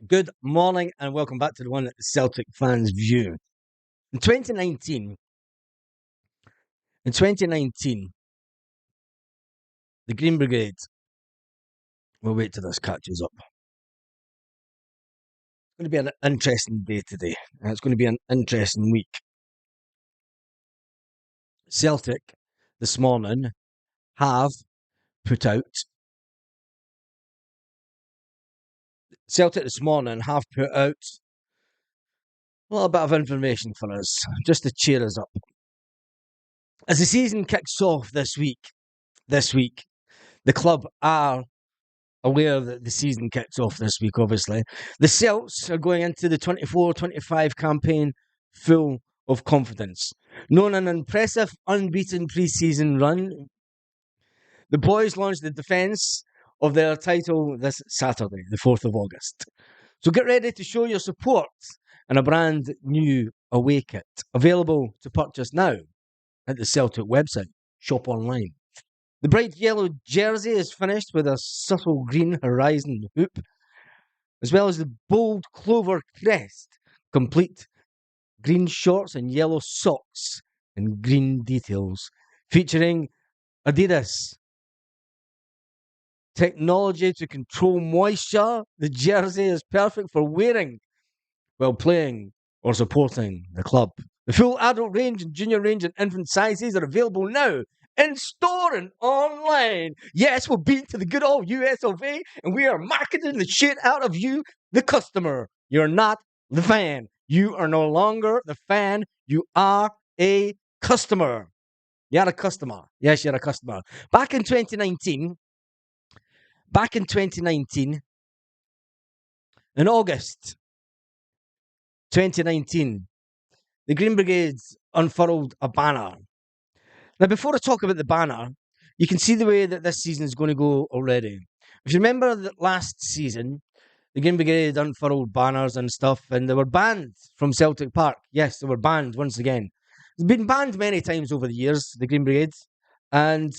Good morning and welcome back to the one that the Celtic fans view. In 2019, the Green Brigade, we'll wait till this catches up. It's going to be an interesting day today, and it's going to be an interesting week. Celtic this morning have put out a little bit of information for us, just to cheer us up. As the season kicks off this week, the club are aware that the season kicks off this week, obviously. The Celts are going into the 24-25 campaign full of confidence. Known an impressive unbeaten pre-season run, the boys launched the defence of their title this Saturday, the 4th of August. So get ready to show your support in a brand new away kit, available to purchase now at the Celtic website, shop online. The bright yellow jersey is finished with a subtle green horizon hoop, as well as the bold clover crest, complete green shorts and yellow socks and green details, featuring Adidas technology to control moisture. The jersey is perfect for wearing while playing or supporting the club. The full adult range and junior range and infant sizes are available now in store and online. Yes, we're beat to the good old US of A, and we are marketing the shit out of you, the customer. You're not the fan. You are no longer the fan. You are a customer. You're a customer. Yes, you're a customer. Back in 2019, in August 2019, the Green Brigade unfurled a banner. Now, before I talk about the banner, you can see the way that this season is going to go already. If you remember that last season, the Green Brigade unfurled banners and stuff, and they were banned from Celtic Park. Yes, they were banned once again. They've been banned many times over the years, the Green Brigade, and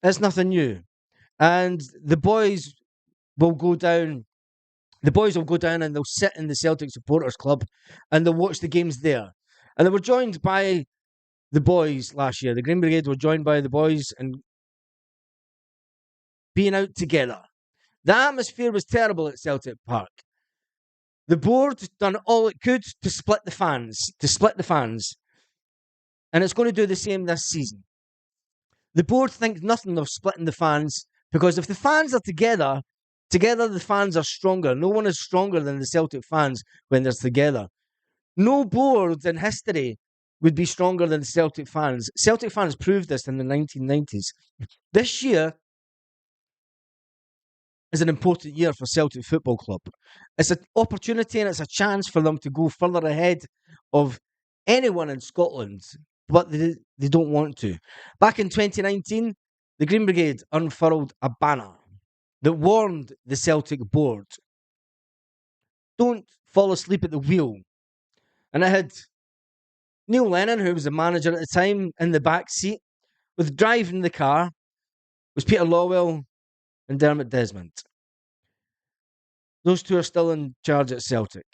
it's nothing new. And the boys will go down. The boys will go down and they'll sit in the Celtic Supporters Club and they'll watch the games there. And they were joined by the boys last year. The Green Brigade were joined by the boys and being out together. The atmosphere was terrible at Celtic Park. The board done all it could to split the fans. And it's going to do the same this season. The board think nothing of splitting the fans because if the fans are together the fans are stronger. No one is stronger than the Celtic fans when they're together. No board in history would be stronger than the Celtic fans. Celtic fans proved this in the 1990s. This year is an important year for Celtic Football Club. It's an opportunity and it's a chance for them to go further ahead of anyone in Scotland, but they don't want to. Back in 2019, the Green Brigade unfurled a banner that warned the Celtic board, don't fall asleep at the wheel. And it had Neil Lennon, who was the manager at the time, in the back seat. With driving the car was Peter Lawwell and Dermot Desmond. Those two are still in charge at Celtic.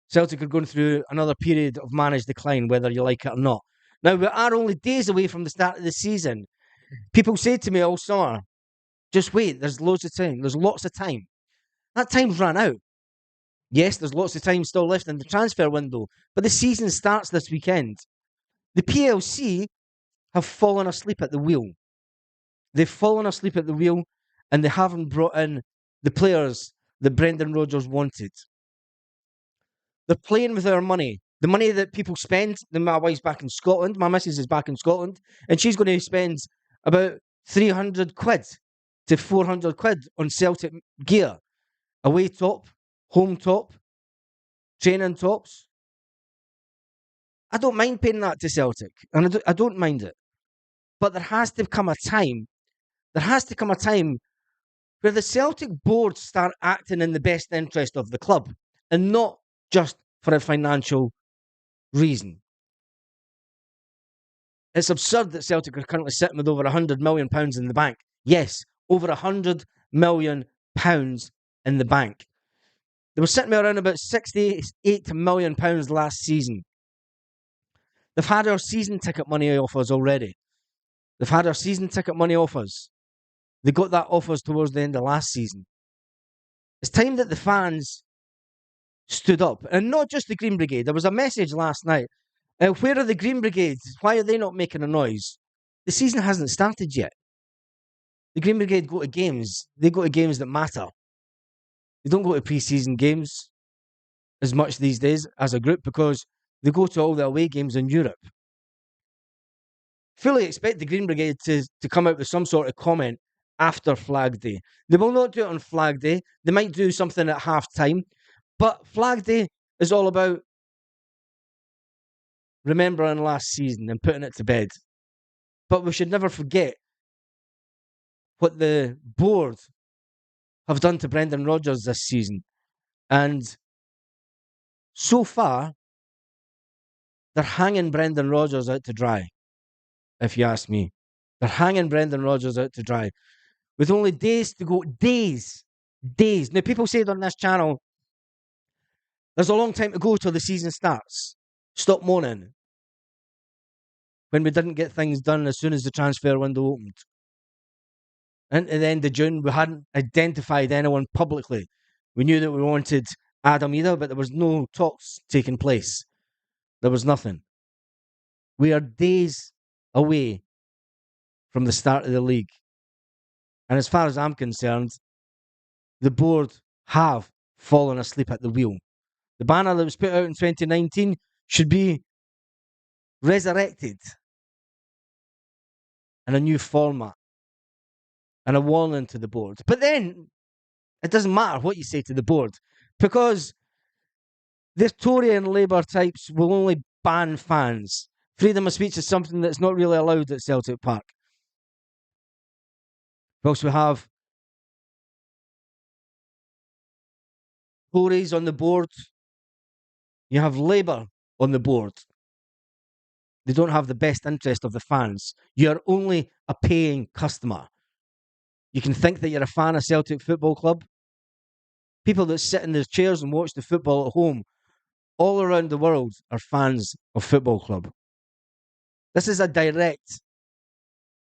Celtic are going through another period of managed decline, whether you like it or not. Now, we are only days away from the start of the season. People say to me all summer, just wait, there's loads of time. There's lots of time. That time's run out. Yes, there's lots of time still left in the transfer window, but the season starts this weekend. The PLC have fallen asleep at the wheel. They've fallen asleep at the wheel and they haven't brought in the players that Brendan Rodgers wanted. They're playing with our money. The money that people spend. My wife's back in Scotland. My missus is back in Scotland. And she's going to spend about 300 quid to 400 quid on Celtic gear. Away top, home top, training tops. I don't mind paying that to Celtic. And I don't mind it. But there has to come a time where the Celtic board start acting in the best interest of the club and not just for a financial reason. It's absurd that Celtic are currently sitting with over £100 million in the bank. Yes, over £100 million in the bank. They were sitting around about £68 million last season. They've had our season ticket money off us already. They've had our season ticket money off us. They got that off us towards the end of last season. It's time that the fans stood up. And not just the Green Brigade. There was a message last night. Where are the Green Brigades? Why are they not making a noise? The season hasn't started yet. The Green Brigade go to games. They go to games that matter. They don't go to pre-season games as much these days as a group because they go to all the away games in Europe. Fully expect the Green Brigade to come out with some sort of comment after Flag Day. They will not do it on Flag Day. They might do something at half-time. But Flag Day is all about remembering last season and putting it to bed. But we should never forget what the board have done to Brendan Rodgers this season. And so far, they're hanging Brendan Rodgers out to dry, if you ask me. They're hanging Brendan Rodgers out to dry. With only days to go. Days. Now, people say on this channel, there's a long time to go till the season starts. Stop moaning. When we didn't get things done as soon as the transfer window opened. And at the end of June, we hadn't identified anyone publicly. We knew that we wanted Adam Ida, but there was no talks taking place. There was nothing. We are days away from the start of the league. And as far as I'm concerned, the board have fallen asleep at the wheel. The banner that was put out in 2019 should be resurrected in a new format and a warning to the board. But then, it doesn't matter what you say to the board because the Tory and Labour types will only ban fans. Freedom of speech is something that's not really allowed at Celtic Park. Whilst we have Tories on the board, you have Labour on the board. They don't have the best interest of the fans. You're only a paying customer. You can think that you're a fan of Celtic Football Club. People that sit in their chairs and watch the football at home all around the world are fans of Football Club. This is a direct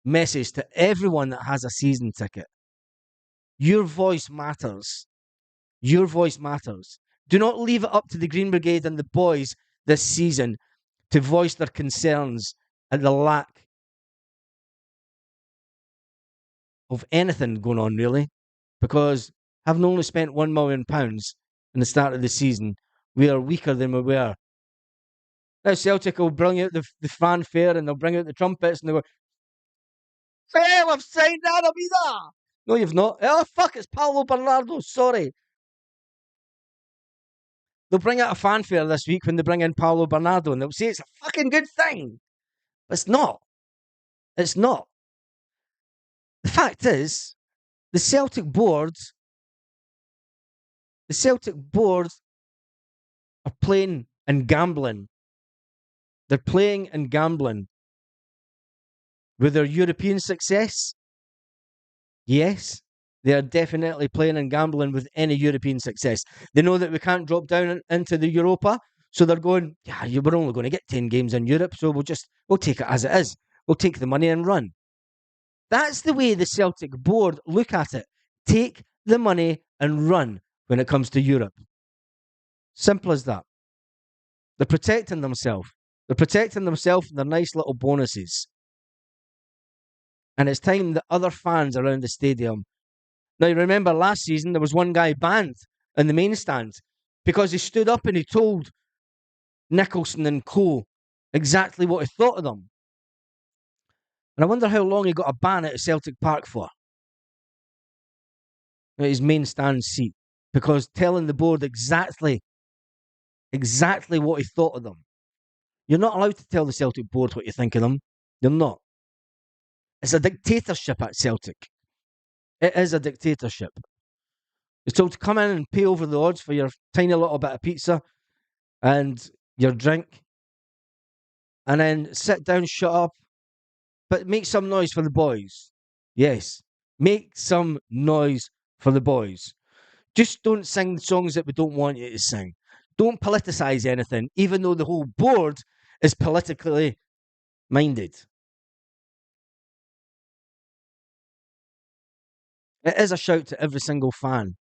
message to everyone that has a season ticket. Your voice matters. Your voice matters. Do not leave it up to the Green Brigade and the boys this season to voice their concerns at the lack of anything going on, really. Because having only spent £1 million in the start of the season, we are weaker than we were. Now Celtic will bring out the fanfare and they'll bring out the trumpets and they'll go, "Hey, I've signed Adam Ida!" No, you've not. Oh, fuck, it's Paulo Bernardo, sorry. They'll bring out a fanfare this week when they bring in Paulo Bernardo and they'll say it's a fucking good thing. But it's not. It's not. The fact is, the Celtic board are playing and gambling. They're playing and gambling with their European success. Yes, they are definitely playing and gambling with any European success. They know that we can't drop down into the Europa, so they're going, yeah, we're only going to get 10 games in Europe, so we'll take it as it is. We'll take the money and run. That's the way the Celtic board look at it. Take the money and run when it comes to Europe. Simple as that. They're protecting themselves. They're protecting themselves and their nice little bonuses. And it's time that other fans around the stadium. Now, you remember last season, there was one guy banned in the main stand because he stood up and he told Nicholson and co exactly what he thought of them. And I wonder how long he got a ban at Celtic Park for. At his main stand seat. Because telling the board exactly what he thought of them. You're not allowed to tell the Celtic board what you think of them. You're not. It's a dictatorship at Celtic. It is a dictatorship. You're told to come in and pay over the odds for your tiny little bit of pizza and your drink. And then sit down, shut up. But make some noise for the boys. Yes. Make some noise for the boys. Just don't sing songs that we don't want you to sing. Don't politicise anything, even though the whole board is politically minded. It is a shout to every single fan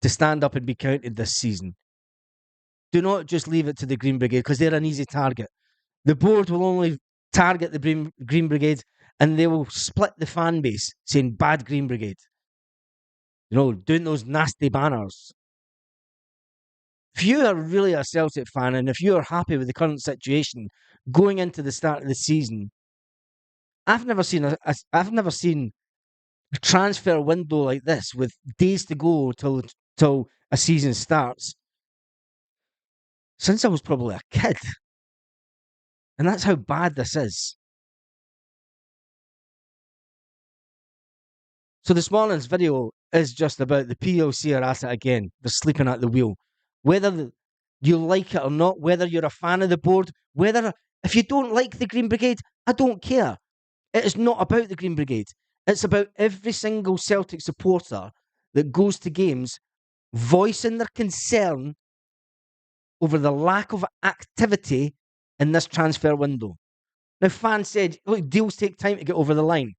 to stand up and be counted this season. Do not just leave it to the Green Brigade because they're an easy target. The board will only target the Green Brigade and they will split the fan base saying bad Green Brigade. You know, doing those nasty banners. If you are really a Celtic fan and if you are happy with the current situation going into the start of the season, I've never seen a transfer window like this with days to go till a season starts since I was probably a kid. And that's how bad this is. So this morning's video is just about the PLC are at it again. They're sleeping at the wheel. Whether you like it or not, whether you're a fan of the board, whether if you don't like the Green Brigade, I don't care. It is not about the Green Brigade. It's about every single Celtic supporter that goes to games voicing their concern over the lack of activity in this transfer window. Now, fans said, look, deals take time to get over the line.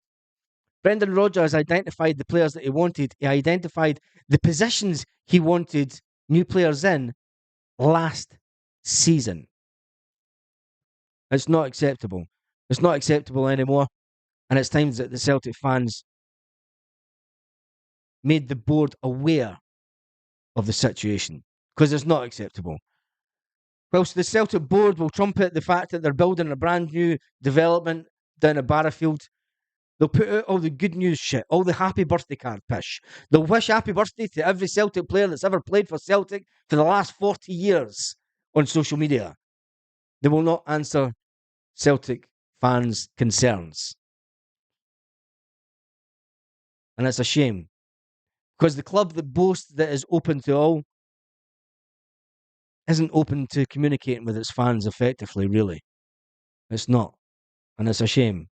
Brendan Rodgers identified the players that he wanted. He identified the positions he wanted new players in last season. It's not acceptable. It's not acceptable anymore. And it's time that the Celtic fans made the board aware of the situation because it's not acceptable. Whilst the Celtic board will trumpet the fact that they're building a brand new development down at Barrowfield, they'll put out all the good news shit, all the happy birthday card pish. They'll wish happy birthday to every Celtic player that's ever played for Celtic for the last 40 years on social media. They will not answer Celtic fans' concerns. And it's a shame. Because the club that boasts that is open to all isn't open to communicating with its fans effectively, really. It's not. And it's a shame.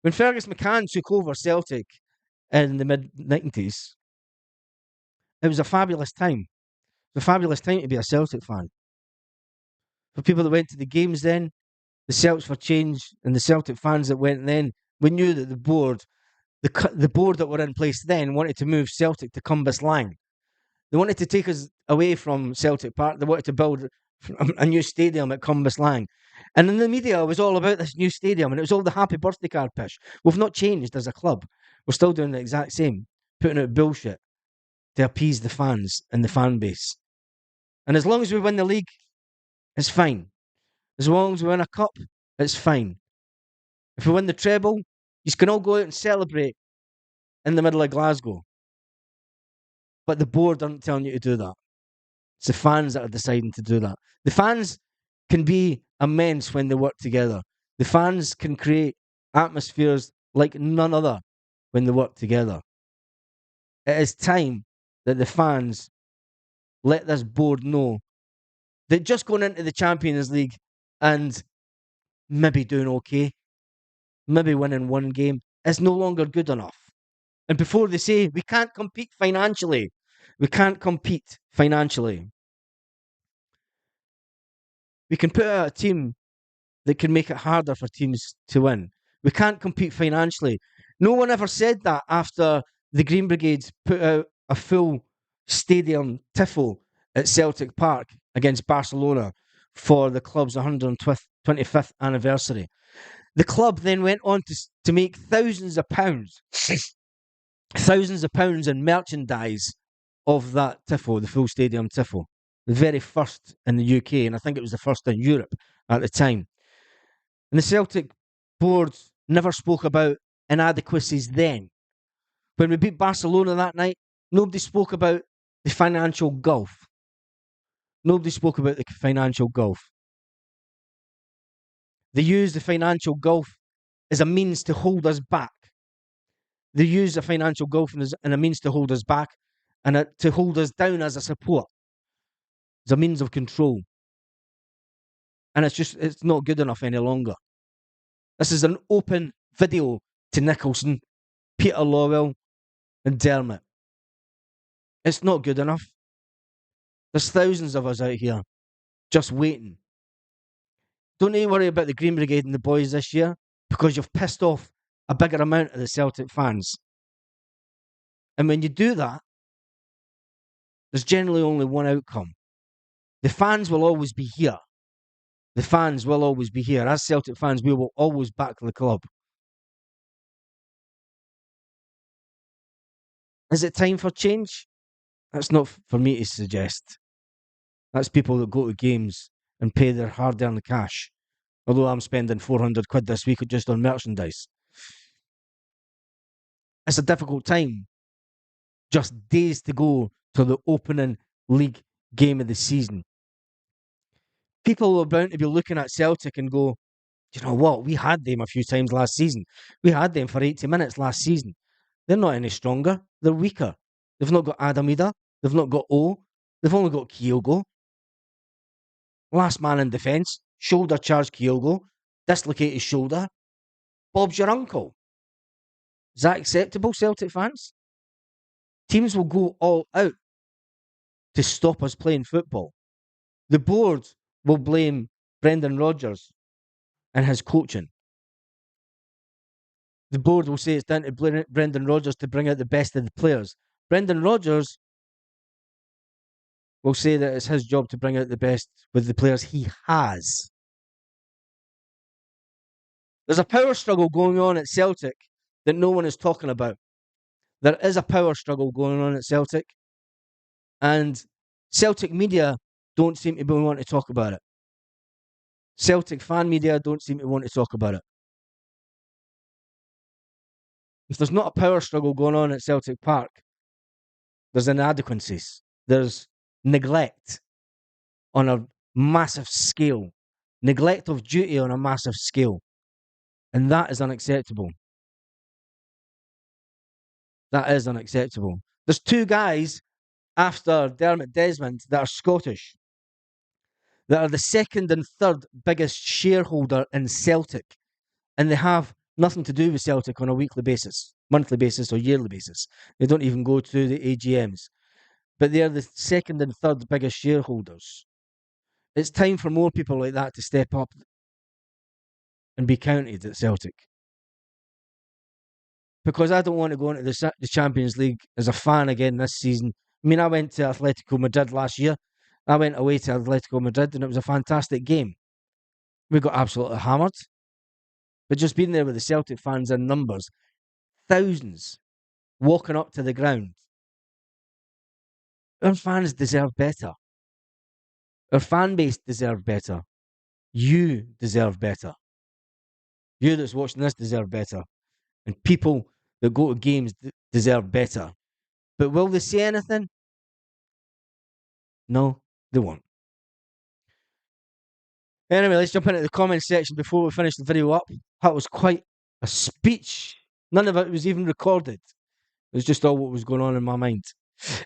When Fergus McCann took over Celtic in the mid-90s, it was a fabulous time. It was a fabulous time to be a Celtic fan. For people that went to the games then, the Celts for Change and the Celtic fans that went then, we knew that the board that were in place then wanted to move Celtic to Cumbieslang. They wanted to take us away from Celtic Park. They wanted to build a new stadium at Cumbieslang. And in the media, it was all about this new stadium, and it was all the happy birthday card pish. We've not changed as a club. We're still doing the exact same, putting out bullshit to appease the fans and the fan base. And as long as we win the league, it's fine. As long as we win a cup, it's fine. If we win the treble, you can all go out and celebrate in the middle of Glasgow. But the board aren't telling you to do that. It's the fans that are deciding to do that. The fans can be immense when they work together. The fans can create atmospheres like none other when they work together. It is time that the fans let this board know that just going into the Champions League and maybe doing okay, maybe winning one game, is no longer good enough. And before they say, we can't compete financially. We can't compete financially. We can put out a team that can make it harder for teams to win. We can't compete financially. No one ever said that after the Green Brigade put out a full stadium tifo at Celtic Park against Barcelona for the club's 125th anniversary. The club then went on to make thousands of pounds in merchandise of that tifo, the full stadium tifo. The very first in the UK, and I think it was the first in Europe at the time. And the Celtic board never spoke about inadequacies then. When we beat Barcelona that night, nobody spoke about the financial gulf. Nobody spoke about the financial gulf. They use the financial gulf as a means to hold us back. They use the financial gulf as a means to hold us back and to hold us down as a support. As a means of control. And it's not good enough any longer. This is an open video to Nicholson, Peter Lawwell, and Dermot. It's not good enough. There's thousands of us out here just waiting. Don't need to worry about the Green Brigade and the boys this year because you've pissed off a bigger amount of the Celtic fans. And when you do that, there's generally only one outcome. The fans will always be here. The fans will always be here. As Celtic fans, we will always back the club. Is it time for change? That's not for me to suggest. That's people that go to games and pay their hard-earned cash. Although I'm spending 400 quid this week just on merchandise. It's a difficult time. Just days to go to the opening league game of the season. People are bound to be looking at Celtic and go, you know what? We had them a few times last season. We had them for 80 minutes last season. They're not any stronger. They're weaker. They've not got Adamida. They've not got O. They've only got Kyogo. Last man in defence. Shoulder charge Kyogo. Dislocate his shoulder. Bob's your uncle. Is that acceptable, Celtic fans? Teams will go all out to stop us playing football. The board will blame Brendan Rodgers and his coaching. The board will say it's down to Brendan Rodgers to bring out the best of the players. Brendan Rodgers will say that it's his job to bring out the best with the players he has. There's a power struggle going on at Celtic that no one is talking about. There is a power struggle going on at Celtic, and Celtic media don't seem to want to talk about it. Celtic fan media don't seem to want to talk about it. If there's not a power struggle going on at Celtic Park, there's inadequacies. There's neglect on a massive scale. Neglect of duty on a massive scale. And that is unacceptable. That is unacceptable. There's two guys after Dermot Desmond that are Scottish, that are the second and third biggest shareholder in Celtic. And they have nothing to do with Celtic on a weekly basis, monthly basis, or yearly basis. They don't even go to the AGMs. But they're the second and third biggest shareholders. It's time for more people like that to step up and be counted at Celtic. Because I don't want to go into the Champions League as a fan again this season. I mean, I went to Atletico Madrid last year. I went away to Atletico Madrid and it was a fantastic game. We got absolutely hammered. But just being there with the Celtic fans in numbers, thousands walking up to the ground. Our fans deserve better. Our fan base deserve better. You deserve better. You that's watching this deserve better. And people that go to games deserve better. But will they say anything? No, they won't. Anyway, let's jump into the comments section before we finish the video up. That was quite a speech. None of it was even recorded. It was just all what was going on in my mind.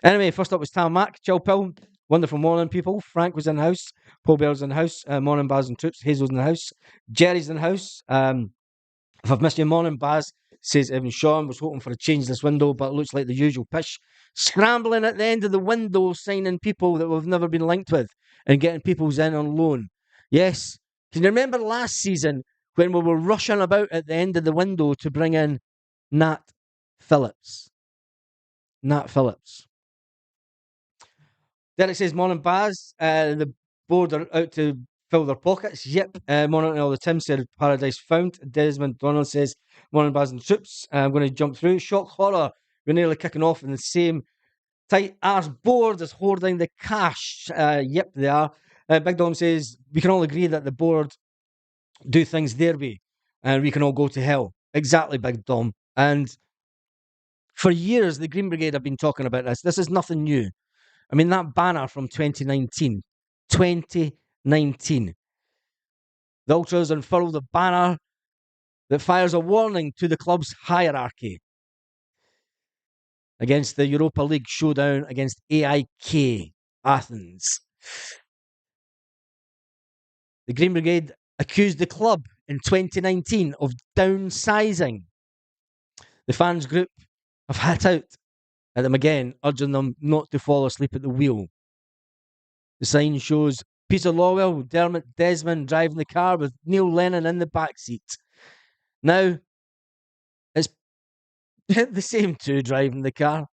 Anyway, first up was Tam Mac. Chill Pill. Wonderful morning, people. Frank was in the house. Paul Bell's in the house. Morning, Baz and Troops. Hazel's in the house. Jerry's in the house. If I've missed your morning, Baz, says Evan Sean was hoping for a change this window, but it looks like the usual pish. Scrambling at the end of the window, signing people that we've never been linked with and getting people's in on loan. Yes. Can you remember last season when we were rushing about at the end of the window to bring in Nat Phillips? Nat Phillips. Derek says, morning, Baz. The board are out to fill their pockets. Yep. Morning to all the Tim said, paradise found. Desmond Donald says, morning, Baz and Troops. I'm going to jump through. Shock horror. We're nearly kicking off in the same tight arse board as hoarding the cash. Yep, they are. Big Dom says, we can all agree that the board do things their way and we can all go to hell. Exactly, Big Dom. And for years, the Green Brigade have been talking about this. This is nothing new. I mean, that banner from 2019. 2019. The Ultras unfurl the banner that fires a warning to the club's hierarchy against the Europa League showdown against AIK Athens. The Green Brigade accused the club in 2019 of downsizing. The fans group have hit out at them again, urging them not to fall asleep at the wheel. The sign shows Peter Lawwell, Dermot Desmond driving the car with Neil Lennon in the back seat. Now, it's the same two driving the car.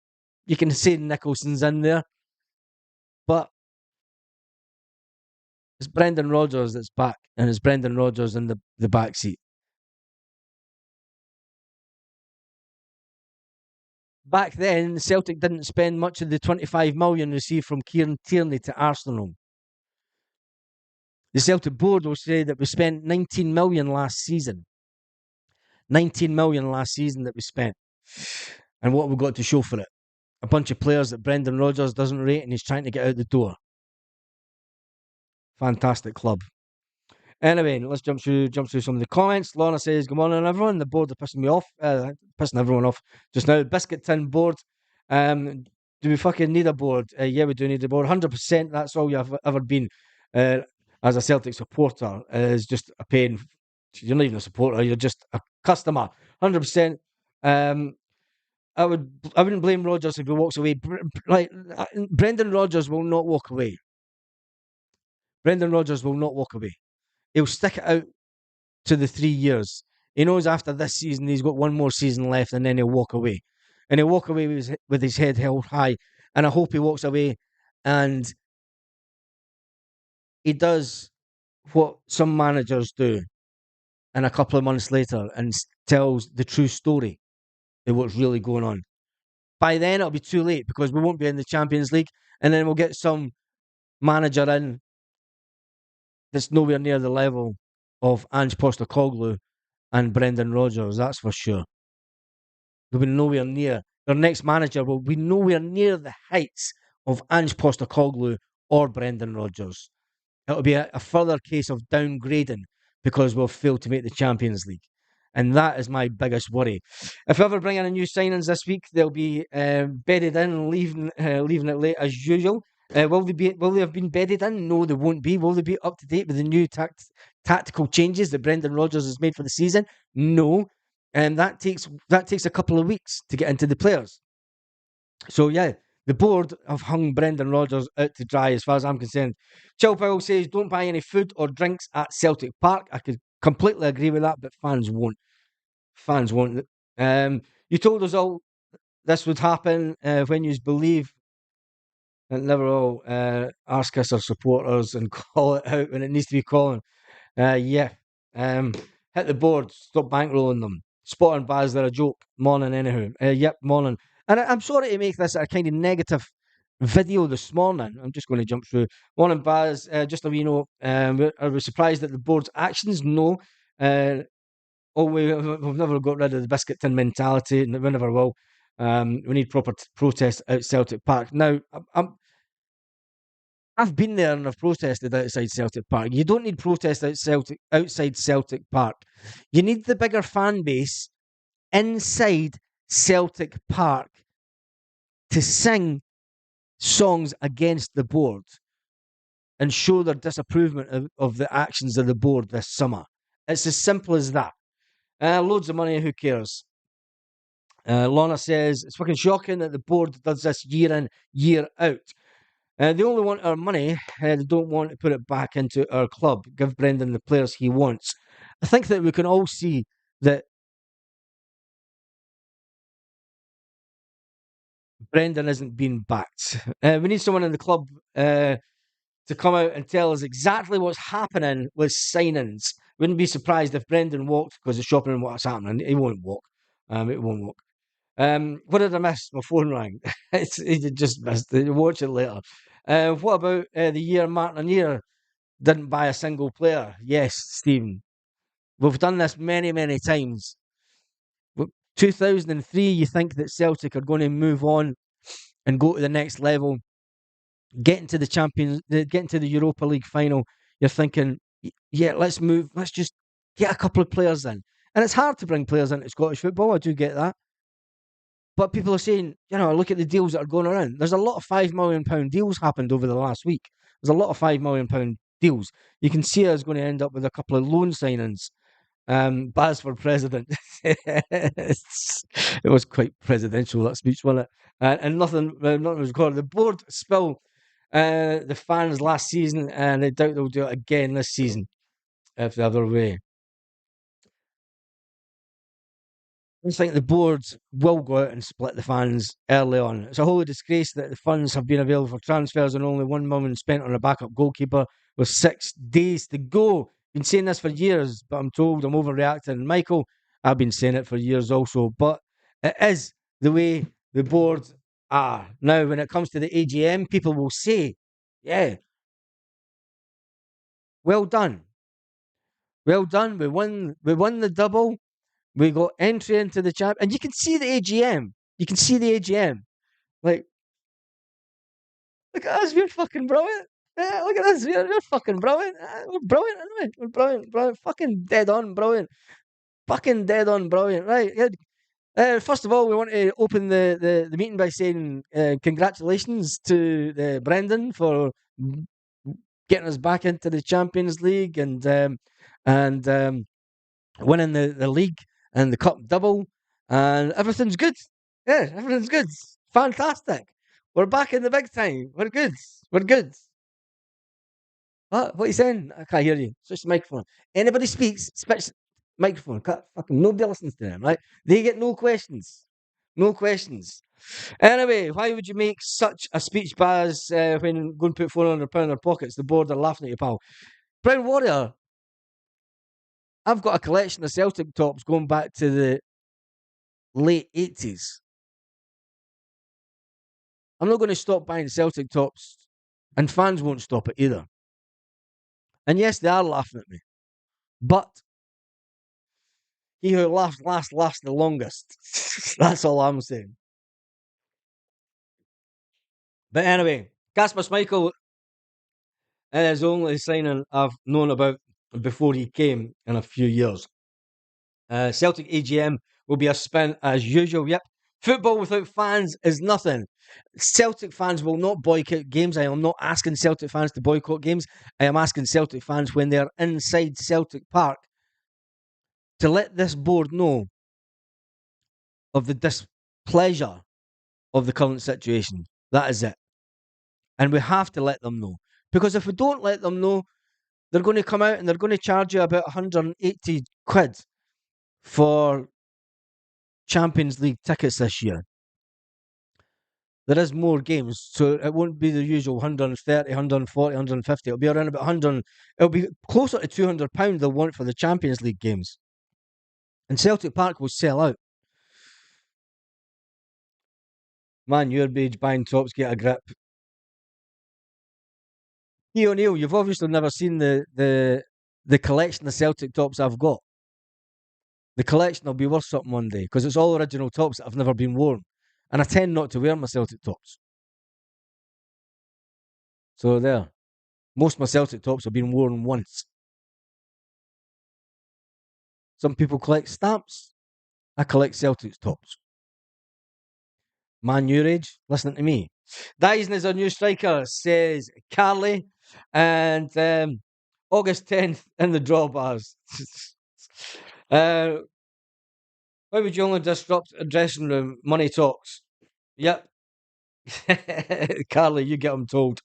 You can say Nicholson's in there, but it's Brendan Rodgers that's back, and it's Brendan Rodgers in the back seat. Back then, Celtic didn't spend much of the 25 million received from Kieran Tierney to Arsenal. The Celtic board will say that we spent 19 million last season. 19 million last season that we spent. And what have we got to show for it? A bunch of players that Brendan Rodgers doesn't rate and he's trying to get out the door. Fantastic club. Anyway, let's jump through some of the comments. Lorna says, good morning, everyone. The board are pissing me off. Pissing everyone off just now. Biscuit Tin board. Do we fucking need a board? Yeah, we do need a board. 100%. That's all you've ever been as a Celtic supporter. Is just a pain. You're not even a supporter. You're just a customer. 100%. I wouldn't blame Rodgers if he walks away. Brendan Rodgers will not walk away. Brendan Rodgers will not walk away. He'll stick it out to the 3 years. He knows after this season he's got one more season left, and then he'll walk away. And he'll walk away with his head held high. And I hope he walks away and he does what some managers do, and a couple of months later and tells the true story of what's really going on. By then it'll be too late because we won't be in the Champions League, and then we'll get some manager in that's nowhere near the level of Ange Postecoglou and Brendan Rodgers, that's for sure. We'll be nowhere near. Their next manager will be nowhere near the heights of Ange Postecoglou or Brendan Rodgers. It'll be a further case of downgrading because we'll fail to make the Champions League. And that is my biggest worry. If we ever bring in a new signings this week, they'll be bedded in and leaving it late as usual. Will they have been bedded in? No, they won't be. Will they be up to date with the new tactical changes that Brendan Rodgers has made for the season? No. And that takes a couple of weeks to get into the players. So yeah, the board have hung Brendan Rodgers out to dry as far as I'm concerned. Chill Powell says, don't buy any food or drinks at Celtic Park. I could completely agree with that, but fans won't. Fans won't. You told us all this would happen when you believe and never all ask us our supporters and call it out when it needs to be calling. Yeah. Hit the board. Stop bankrolling them. Spot and Baz, they're a joke. Morning, anyhow. Yep, morning. And I'm sorry to make this a kind of negative video this morning. I'm just going to jump through. Morning, Baz. Just so you know, are we surprised at the board's actions? No. We've never got rid of the biscuit tin mentality, and we never will. We need proper protest out Celtic Park. Now, I've been there and I've protested outside Celtic Park. You don't need protest outside Celtic Park. You need the bigger fan base inside Celtic Park to sing songs against the board and show their disapproval of the actions of the board this summer. It's as simple as that. Loads of money, who cares? Lorna says, it's fucking shocking that the board does this year in, year out. They only want our money. They don't want to put it back into our club. Give Brendan the players he wants. I think that we can all see that Brendan isn't being backed. We need someone in the club to come out and tell us exactly what's happening with signings. Wouldn't be surprised if Brendan walked because he's shopping what's happening. He won't walk. It won't walk. What did I miss? My phone rang. He just missed it. Watch it later. What about the year Martin O'Neill didn't buy a single player? Yes, Stephen. We've done this many, many times. 2003, you think that Celtic are going to move on and go to the next level, get into the Europa League final. You're thinking, yeah, let's move. Let's just get a couple of players in. And it's hard to bring players into Scottish football. I do get that. But people are saying, look at the deals that are going around. There's a lot of £5 million deals happened over the last week. There's a lot of £5 million deals. You can see us going to end up with a couple of loan signings Baz for president. It was quite presidential, that speech, wasn't it? And nothing was recorded. The board spill the fans last season, and I doubt they'll do it again this season if the other way. I think the board will go out and split the fans early on. It's a wholly disgrace that the funds have been available for transfers and only £1 million spent on a backup goalkeeper with 6 days to go. Been saying this for years, but I'm told I'm overreacting. Michael, I've been saying it for years also, but it is the way the board are. Now, when it comes to the AGM, people will say, yeah, well done. Well done. We won the double. We got entry into the champ, and you can see the AGM. You can see the AGM. Like, look at us, we're fucking brilliant. Yeah, look at us, we're fucking brilliant. We're brilliant, aren't we? We're brilliant, brilliant. Fucking dead on brilliant. Fucking dead on brilliant. Right. Yeah. First of all, we want to open the meeting by saying congratulations to Brendan for getting us back into the Champions League and winning the league and the cup double, and everything's good. Yeah, everything's good. Fantastic. We're back in the big time. We're good. We're good. What are you saying? I can't hear you. Switch the microphone. Anybody speaks, switch microphone. Fucking nobody listens to them, right? They get no questions. No questions. Anyway, why would you make such a speech, Baz, when going to put £400 in their pockets? The board are laughing at you, pal. Brown Warrior, I've got a collection of Celtic tops going back to the late 80s. I'm not going to stop buying Celtic tops, and fans won't stop it either. And yes, they are laughing at me. But he who laughs laughs the longest. That's all I'm saying. But anyway, Kasper Schmeichel is the only signing I've known about before he came in a few years. Celtic AGM will be a spin as usual. Yep. Football without fans is nothing. Celtic fans will not boycott games. I am not asking Celtic fans to boycott games. I am asking Celtic fans when they're inside Celtic Park to let this board know of the displeasure of the current situation. That is it. And we have to let them know. Because if we don't let them know, they're going to come out and they're going to charge you about 180 quid for Champions League tickets this year. There is more games, so it won't be the usual 130, 140, 150. It'll be around about 100. It'll be closer to £200 they'll want for the Champions League games. And Celtic Park will sell out. Man, your age buying tops, get a grip. Hey O'Neill, you've obviously never seen the collection of Celtic tops I've got. The collection will be worth something one day, because it's all original tops that have never been worn. And I tend not to wear my Celtic tops. So there. Most of my Celtic tops have been worn once. Some people collect stamps. I collect Celtic tops. Man your age, listening to me. Dyson is our new striker, says Carly. And August 10th in the drawbars. Why would you only disrupt a dressing room? Money talks. Yep. Carly, you get them told.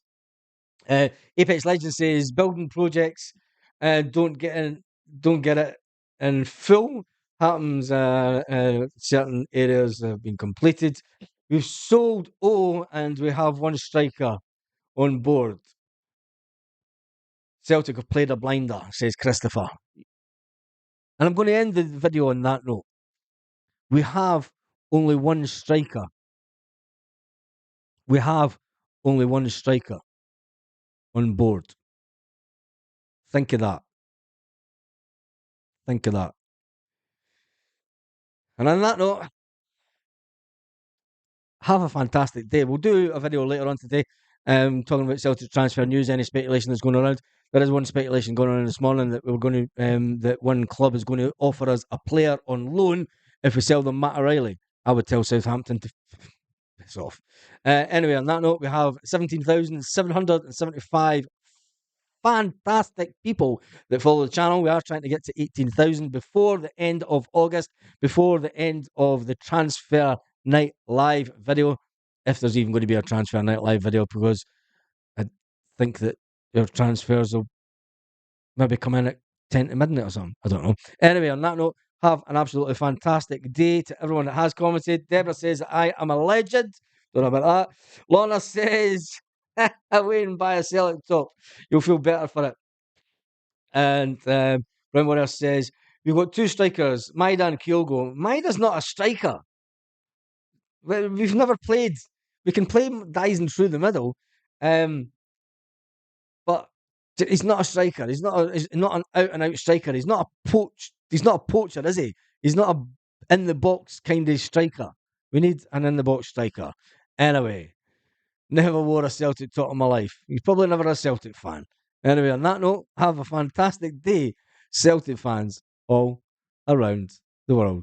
Apex Legends says building projects don't get it in full. Happens certain areas have been completed. We've sold O and we have one striker on board. Celtic have played a blinder, says Christopher. And I'm going to end the video on that note. We have only one striker. We have only one striker on board. Think of that. Think of that. And on that note, have a fantastic day. We'll do a video later on today talking about Celtic transfer news, any speculation that's going around. There is one speculation going on this morning that we're going to that one club is going to offer us a player on loan if we sell them Matt O'Reilly. I would tell Southampton to piss off. Anyway, on that note, we have 17,775 fantastic people that follow the channel. We are trying to get to 18,000 before the end of August, before the end of the Transfer Night Live video, if there's even going to be a Transfer Night Live video, because I think that your transfers will maybe come in at 10 to midnight or something. I don't know. Anyway, on that note, have an absolutely fantastic day to everyone that has commented. Deborah says that I am a legend. Don't know about that. Lorna says, away and buy a Celtic top. You'll feel better for it. And Brown Warrior says, we've got two strikers, Maida and Kyogo. Maida's not a striker. We've never played. We can play Dyson through the middle. But he's not a striker. He's not an out and out striker. He's not a poacher, is he? He's not a in the box kind of striker. We need an in the box striker. Anyway, never wore a Celtic top in my life. He's probably never a Celtic fan. Anyway, on that note, have a fantastic day, Celtic fans all around the world.